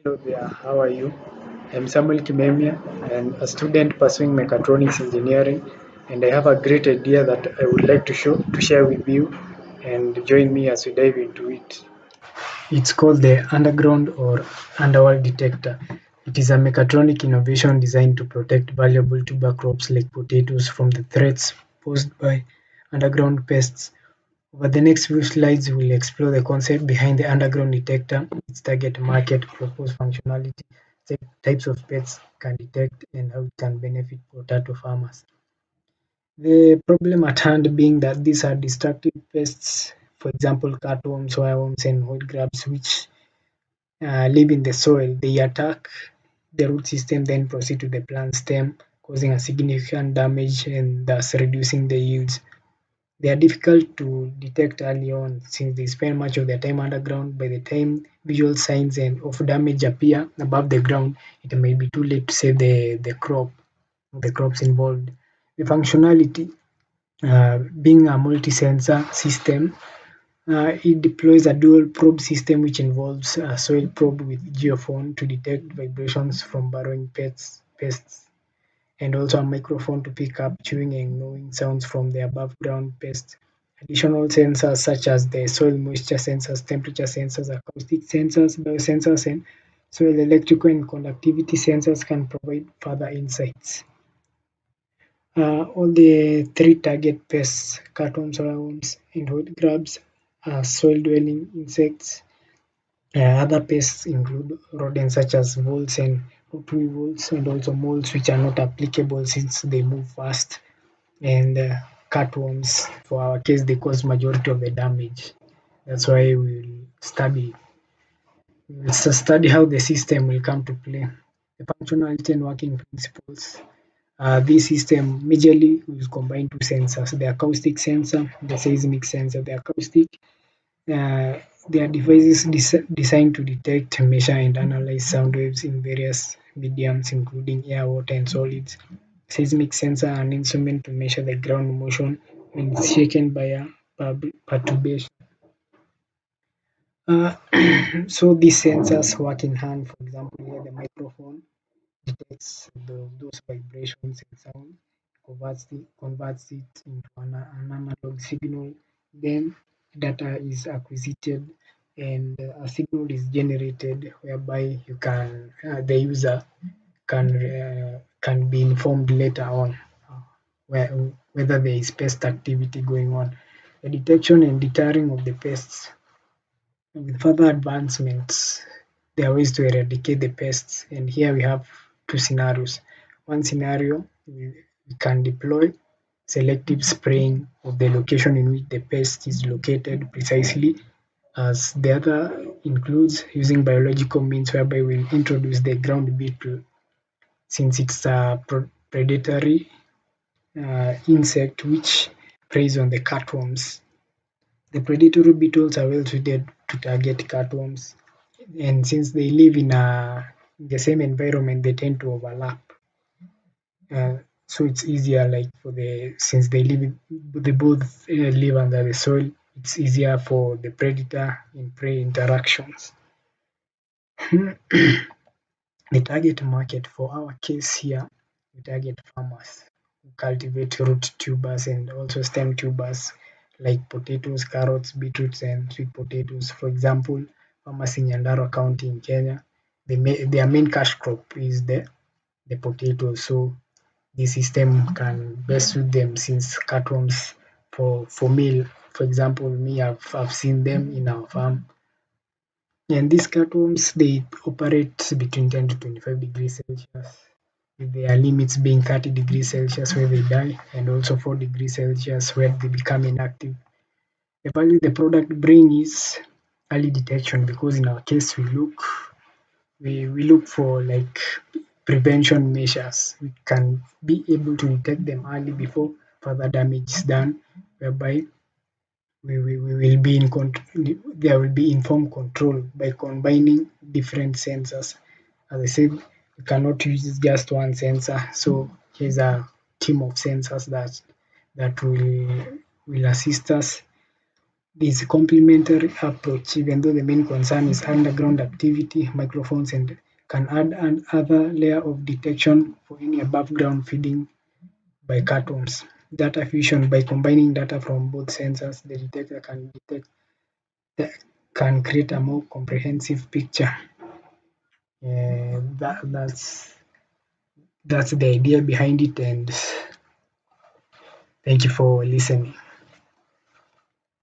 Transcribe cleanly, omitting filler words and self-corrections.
Hello there, how are you? I'm Samuel Kimemia. I'm a student pursuing mechatronics engineering, and I have a great idea that I would like to share with you. And join me as we dive into it. It's called the Underground or Underworld Detector. It is a mechatronic innovation designed to protect valuable tuber crops like potatoes from the threats posed by underground pests. Over the next few slides, we'll explore the concept behind the underground detector, its target market, proposed functionality, types of pests can detect, and how it can benefit potato farmers. The problem at hand being that these are destructive pests, for example, cutworms, wireworms, and wood grubs, which live in the soil. They attack the root system, then proceed to the plant stem, causing a significant damage and thus reducing the yields. They are difficult to detect early on since they spend much of their time underground. By the time visual signs and of damage appear above the ground, it may be too late to save the crops involved. The functionality, being a multi-sensor system, it deploys a dual probe system which involves a soil probe with geophone to detect vibrations from burrowing pests, and also a microphone to pick up chewing and gnawing sounds from the above ground pests. Additional sensors such as the soil moisture sensors, temperature sensors, acoustic sensors, biosensors, and soil electrical and conductivity sensors can provide further insights. All the three target pests, cutworms, worms, and wood grubs, are soil dwelling insects. Other pests include rodents such as voles and root weevils, and also moles, which are not applicable since they move fast, and cutworms. For our case, they cause majority of the damage. That's why we'll study how the system will come to play. The functionality and working principles. This system majorly will combine two sensors: the acoustic sensor, the seismic sensor. The acoustic, uh, they are devices designed to detect, measure, and analyze sound waves in various mediums, including air, water, and solids. Seismic sensor, an instrument to measure the ground motion when it's shaken by a perturbation. Uh, so these sensors work in hand. For example, here the microphone detects those vibrations and sound, converts it into an analog signal. Then data is acquisited, and a signal is generated whereby the user can be informed later on whether there is pest activity going on. The detection and deterring of the pests. With further advancements, there are ways to eradicate the pests, and here we have two scenarios. One scenario, we can deploy selective spraying of the location in which the pest is located precisely, as the other includes using biological means whereby we'll introduce the ground beetle, since it's a predatory insect which preys on the cutworms. The predatory beetles are well suited to target cutworms, and since they live in the same environment, they tend to overlap. So it's easier, like since they both live under the soil, it's easier for the predator and prey interactions. The target market for our case here, we target farmers who cultivate root tubers and also stem tubers like potatoes, carrots, beetroots, and sweet potatoes. For example, farmers in Nyandarua County in Kenya, their main cash crop is the potatoes. So the system can best suit them since cutworms for meal. For example, me, I've seen them in our farm, and these cutworms, they operate between 10 to 25 degrees Celsius, with their limits being 30 degrees Celsius where they die, and also 4 degrees Celsius where they become inactive. The value the product bring is early detection, because in our case we look for like prevention measures. We can be able to detect them early before further damage is done, whereby we will be there will be informed control by combining different sensors. As I said, we cannot use just one sensor, so here's a team of sensors that will assist us. this complementary approach, even though the main concern is underground activity, microphones and can add another layer of detection for any above ground feeding by cartoons. Data fusion, by combining data from both sensors, the detector can create a more comprehensive picture. That's the idea behind it, and thank you for listening.